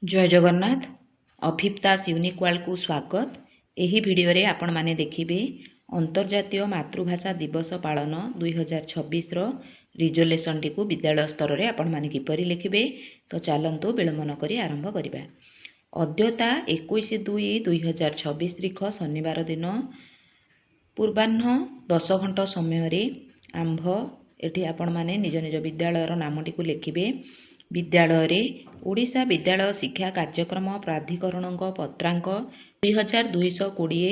जय Jagannath. अभिप्तास unique world को स्वागत। यही भिडियो रे आपण माने देखिबे अंतर्जातीय मातृभाषा दिवस पालन 2026 रिजोल्यूशन टी को विद्यालय स्तर रे आपण माने किपरि लिखिबे। तो चलंतु विलंब न करी आरंभ करिबा। अद्यता 21/2/2026 तारिख शनिवार दिन पूर्वाह्न 10 घंटा समय रे आंभ एठी आपण माने निज निज विद्यालयर नामटी को लिखिबे। विद्यालय रे ओडिशा विद्यालय शिक्षा कार्यक्रम प्राधिकरण पत्रांक 2220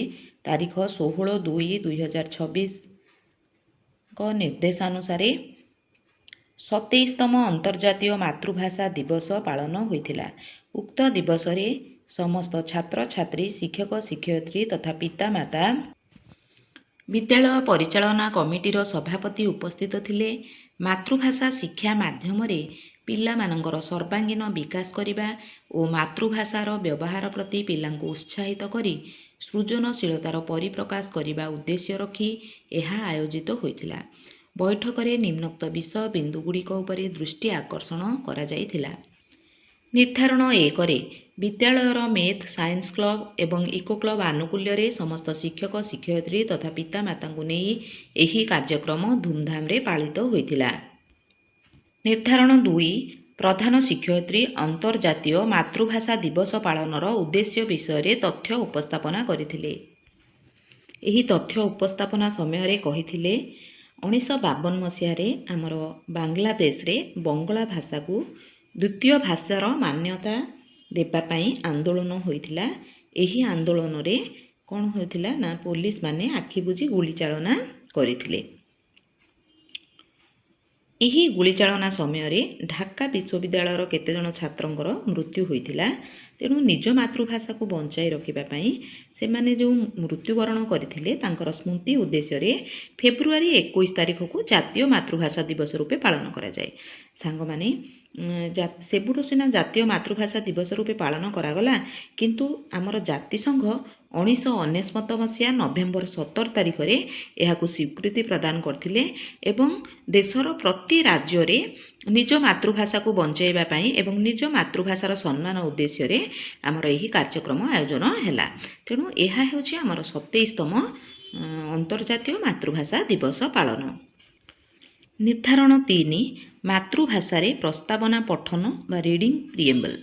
तारीख 16/2/2026 निर्देशानुसार 27तम अंतर्जातीय मातृभाषा दिवस पालन होइथिला। उक्त दिवस रे समस्त छात्र छात्री शिक्षक शिक्षयित्री तथा पितामाता विद्यालय परिचालना कमिटीर सभापति उपस्थित थिले। मातृभाषा शिक्षा माध्यम रे पिलामानंकर सर्वांगीन विकास करिबा और मातृभाषार व्यवहार प्रति पिलांको उत्साहित करी सृजनशीलतार परिप्रकाश करिबा उद्देश्य रखी एहा आयोजित होइथिला। बैठक रे निम्नोक्त विषय बिंदुगुड़िक उपरे दृष्टि आकर्षण करा जाइथिला। निर्धारण 1 रे विद्यालयर मैथ साइंस क्लब एवं इको क्लब आनुकूल्य रे समस्त शिक्षक शिक्षयित्री तथा पितामातांकु नेई एही कार्यक्रम धूमधाम रे पालित होइथिला। निर्धारण 2 प्रधान शिक्षयित्री अंतर्जातीय मातृभाषा दिवस पालनर उद्देश्य विषय रे तथ्य उपस्थापना करिथिले। एही तथ्य उपस्थापना समय रे कहिथिले 1952 मसिया रे हमर बांग्लादेश रे बंगला भाषा को द्वितीय भाषार मान्यता देबा पई आंदोलन होइथिला। एही आंदोलन रे कोन होइथिला ना पुलिस माने आखि बुझी गुली चालना करिथिले। यही गुलीचालना समय रे ढाका विश्वविद्यालयर केते जन छात्रंकर मृत्यु होइथिला। तेणु निज मातृभाषा को बंचाई रखिबा पई से माने जो मृत्युवरण करथिले तांकर स्मृति उद्देश्य रे फेब्रुआरी 21 तारिख को जातीय मातृभाषा दिवस रूपे पालन करा जाए। सांग माने सेबुठो सिना जातीय मातृभाषा दिवस रूपे पालन करागला, किंतु आमर जातिसंघ 1999 मसीहा नवेम्बर 17 तारिख रे एहाकु स्वीकृति प्रदान करथिले एवं देशर प्रति राज्य रे निज मातृभाषा को बंचाइबा पई एवं निज मातृभाषार सम्मान उद्देश्य रे आमर एही कार्यक्रम आयोजन हैला। तेणु एहा हेउछि आमर 27तम अंतर्जातीय मातृभाषा दिवस पालन। निर्धारण 3 मातृभाषा रे प्रस्तावना पठन बा रीडिंग प्रिएम्बल।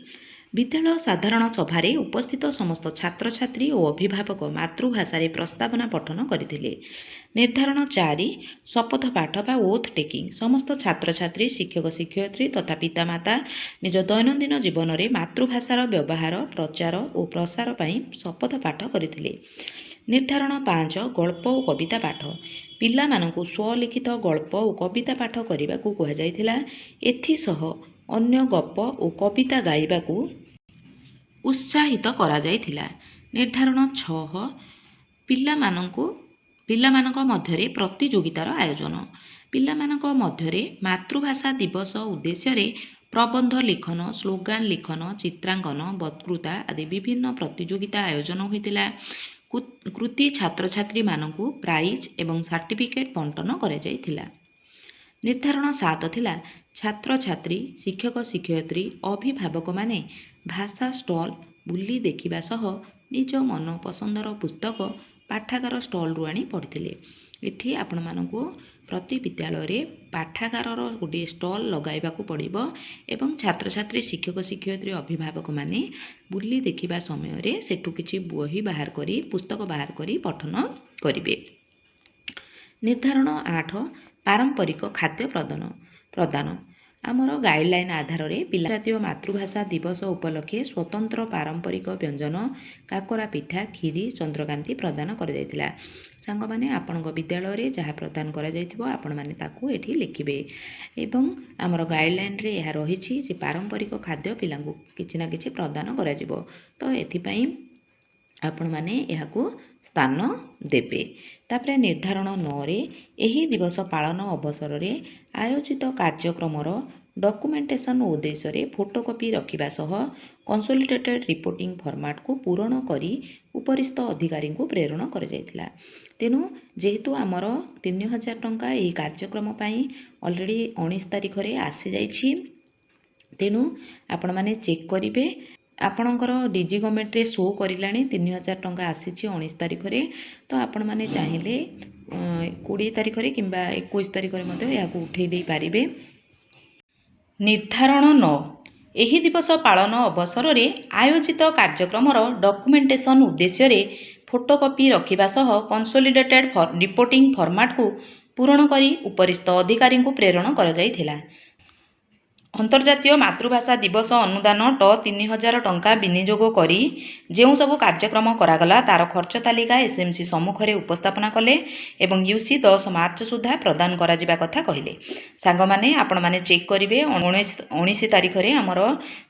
विद्यालय साधारण सभारे उपस्थित समस्त छात्र छात्री और अभिभावक मातृभाषा रे प्रस्तावना पठन करथिले। निर्धारण 4 शपथ पाठ बा ओथ टेकिंग। समस्त छात्र छात्री शिक्षक शिक्षयित्री तथा पितामाता निज दैनंदिन जीवन रे मातृभाषार व्यवहार प्रचार और प्रसार पई शपथ पाठ करथिले। निर्धारण 5 गल्प और कविता पाठ। पिला मानकु स्वलिखित गल्प और कविता पाठ करने को कह जाइथिला। एथिसह अन्य गप और कविता गाइबा को उत्साहित करा जाइथिला। निर्धारण 6 पिलामानक मध्यरे प्रतियोगितार आयोजन। पिलामानक मध्यरे मातृभाषा दिवस उद्देश्य रे प्रबंध लिखन स्लोगान लिखन चित्रांकन वक्तृता आदि विभिन्न प्रतियोगिता आयोजन होइतिला। कृति छात्र छात्री मानकु प्राइज एवं सर्टिफिकेट बंटन करे जाइथिला। निर्धारण 7 थिला छात्र छात्री शिक्षक शिक्षयित्री अभिभावक माने भाषा स्टॉल बुली देखिबा सह निज मन पसंदर पुस्तक पाठागार स्टॉल रु आनी पढ़िथिले। एठी आपण मानकु प्रति विद्यालय रे पाठागारर गोटे स्टॉल लगाइबाकू पड़िबो एवं छात्र छात्री शिक्षक शिक्षयित्री अभिभावक माने बुली देखिबा समय रे सेठु किछि बही बाहर करी पुस्तक बाहर करी पठन करिवे। निर्धारण 8 पारंपरिक खाद्य प्रदान। आमर गाइडलाइन आधार रे पिला जातीय मातृभाषा दिवस उपलक्षे स्वतंत्र पारंपरिक व्यंजन काकरा पिठा खीरी चंद्रकांति प्रदान कर जाइतिला। सांग माने आपनक विद्यालय रे जहाँ प्रदान करा जाइथिबो आपण माने ताकू एठी लिखिबे एवं आमर गाइडलाइन रे यह रहिछि जे पारंपरिक खाद्य पिलांकु किछि ना किछि प्रदान करा जिवो। तो एथि पई आपण माने यहाकू स्थान देबे। तापरे निर्धारण 9 रे एही दिवस पालन अवसर रे आयोजित कार्यक्रमर डॉक्यूमेंटेशन उद्देश्य रे फोटोकॉपी रखिबा सह कंसोलिडेटेड रिपोर्टिंग फॉर्मेट को पूरण करी उपरिस्थ अधिकारी को प्रेरण कर जाइथिला। तेनु जेहेतु आमर 3000 टंका एही कार्यक्रम पई ऑलरेडी 19 तारिख रे आसी जाइछि। तेनु आपण माने चेक करिवे ଆପଣଙ୍କର ଡିଜି ଗଭର୍ଣ୍ଣମେଣ୍ଟରେ ଶୋ କରିଲାଣି 3000 ଟଙ୍କା ଆସିଛି 19 ତାରିଖରେ। ତ ଆପଣମାନେ ଚାହିଁଲେ 20 ତାରିଖରେ କିମ୍ବା 21 ତାରିଖରେ ମଧ୍ୟ ଏହାକୁ ଉଠାଇ ଦେଇପାରିବେ। ନିର୍ଦ୍ଧାରଣ 9 ଏହି ଦିବସ ପାଳନ ଅବସରରେ ଆୟୋଜିତ କାର୍ଯ୍ୟକ୍ରମର ଡକୁମେଣ୍ଟେସନ ଉଦ୍ଦେଶ୍ୟରେ ଫଟୋକପି ରଖିବା ସହ କନସୋଲିଡେଟେଡ୍ ରିପୋର୍ଟିଂ ଫର୍ମାଟକୁ ପୂରଣ କରି ଉପରିସ୍ଥ ଅଧିକାରୀଙ୍କୁ ପ୍ରେରଣ କରାଯାଇଥିଲା। ଅନ୍ତର୍ଜାତୀୟ ମାତୃଭାଷା ଦିବସ ଅନୁଦାନ ଟ 3000 ଟଙ୍କା ବିନିଯୋଗ କରି ଯେଉଁ ସବୁ କାର୍ଯ୍ୟକ୍ରମ କରାଗଲା ତାର ଖର୍ଚ୍ଚ ତାଲିକା ଏସ୍ଏମ୍ସି ସମ୍ମୁଖରେ ଉପସ୍ଥାପନା କଲେ ଏବଂ ୟୁସି 10 ମାର୍ଚ୍ଚ ସୁଦ୍ଧା ପ୍ରଦାନ କରାଯିବା କଥା କହିଲେ। ସାଙ୍ଗମାନେ ଆପଣମାନେ ଚେକ୍ କରିବେ 19 ତାରିଖରେ ଆମର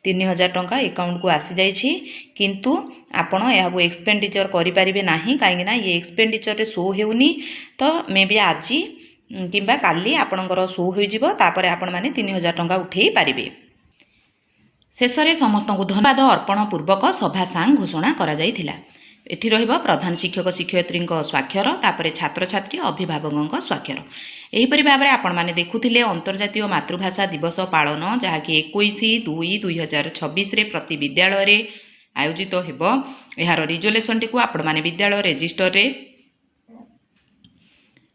3000 ଟଙ୍କା ଏକାଉଣ୍ଟକୁ ଆସିଯାଇଛି, କିନ୍ତୁ ଆପଣ ଏହାକୁ ଏକ୍ସପେଣ୍ଡିଚର କରିପାରିବେ ନାହିଁ, କାହିଁକିନା ଇଏ ଏକ୍ସପେଣ୍ଡିଚରରେ ଶୋ ହେଉନି। ତ ମେ ବି ଆଜି କିମ୍ବା କାଲି ଆପଣଙ୍କର ଶୋ ହୋଇଯିବ, ତାପରେ ଆପଣମାନେ 3000 ଟଙ୍କା ଉଠାଇ ପାରିବେ। ଶେଷରେ ସମସ୍ତଙ୍କୁ ଧନ୍ୟବାଦ ଅର୍ପଣ ପୂର୍ବକ ସଭା ସାଙ୍ଗ ଘୋଷଣା କରାଯାଇଥିଲା। ଏଠି ରହିବ ପ୍ରଧାନ ଶିକ୍ଷକ ଶିକ୍ଷୟିତ୍ରୀଙ୍କ ସ୍ୱାକ୍ଷର, ତାପରେ ଛାତ୍ରଛାତ୍ରୀ ଅଭିଭାବକଙ୍କ ସ୍ୱାକ୍ଷର। ଏହିପରି ଭାବରେ ଆପଣମାନେ ଦେଖୁଥିଲେ ଅନ୍ତର୍ଜାତୀୟ ମାତୃଭାଷା ଦିବସ ପାଳନ, ଯାହାକି 21/2/2026ରେ ପ୍ରତି ବିଦ୍ୟାଳୟରେ ଆୟୋଜିତ ହେବ। ଏହାର ରିଜୋଲ୍ୟୁସନଟିକୁ ଆପଣମାନେ ବିଦ୍ୟାଳୟ ରେଜିଷ୍ଟରରେ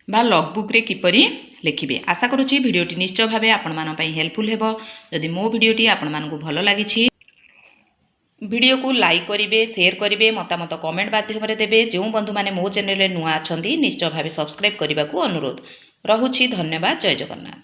ବା ଲଗ୍ବୁକ୍ରେ କିପରି ଲେଖିବେ। ଆଶା କରୁଛି ଭିଡ଼ିଓଟି ନିଶ୍ଚୟ ଭାବେ ଆପଣମାନଙ୍କ ପାଇଁ ହେଲ୍ପଫୁଲ୍ ହେବ। ଯଦି ମୋ ଭିଡ଼ିଓଟି ଆପଣମାନଙ୍କୁ ଭଲ ଲାଗିଛି, ଭିଡ଼ିଓକୁ ଲାଇକ୍ କରିବେ, ସେୟାର କରିବେ, ମତାମତ କମେଣ୍ଟ ମାଧ୍ୟମରେ ଦେବେ। ଯେଉଁ ବନ୍ଧୁମାନେ ମୋ ଚ୍ୟାନେଲରେ ନୂଆ ଅଛନ୍ତି ନିଶ୍ଚୟ ଭାବେ ସବସ୍କ୍ରାଇବ୍ କରିବାକୁ ଅନୁରୋଧ ରହୁଛି। ଧନ୍ୟବାଦ। ଜୟ ଜଗନ୍ନାଥ।